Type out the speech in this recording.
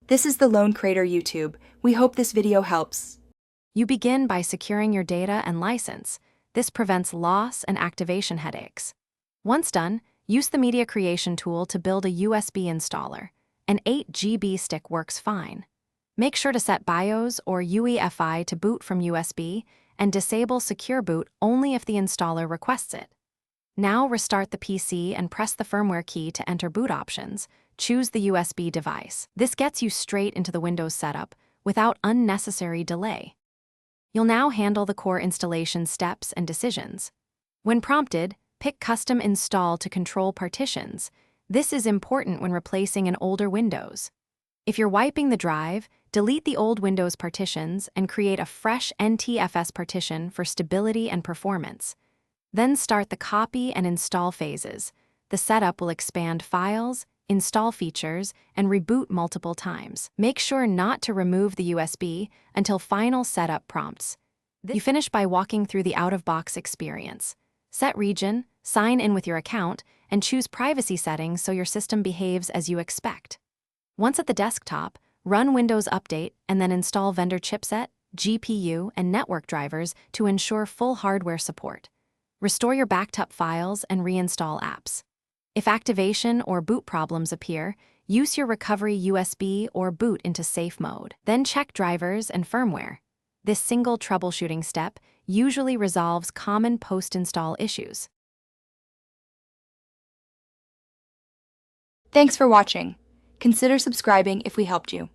This is the Lone Crater YouTube. We hope this video helps. You begin by securing your data and license. This prevents loss and activation headaches. Once done, use the Media Creation tool to build a USB installer. An 8 GB stick works fine. Make sure to set BIOS or UEFI to boot from USB and disable Secure Boot only if the installer requests it. Now restart the PC and press the firmware key to enter boot options. Choose the USB device. This gets you straight into the Windows setup without unnecessary delay. You'll now handle the core installation steps and decisions. When prompted, pick Custom Install to control partitions. This is important when replacing an older Windows. If you're wiping the drive, delete the old Windows partitions and create a fresh NTFS partition for stability and performance. Then start the copy and install phases. The setup will expand files, install features, and reboot multiple times. Make sure not to remove the USB until final setup prompts. You finish by walking through the out-of-box experience. Set region, sign in with your account, and choose privacy settings so your system behaves as you expect. Once at the desktop, run Windows Update and then install vendor chipset, GPU, and network drivers to ensure full hardware support. Restore your backed up files and reinstall apps. If activation or boot problems appear, use your recovery USB or boot into safe mode. Then check drivers and firmware. This single troubleshooting step usually resolves common post-install issues. Thanks for watching. Consider subscribing if we helped you.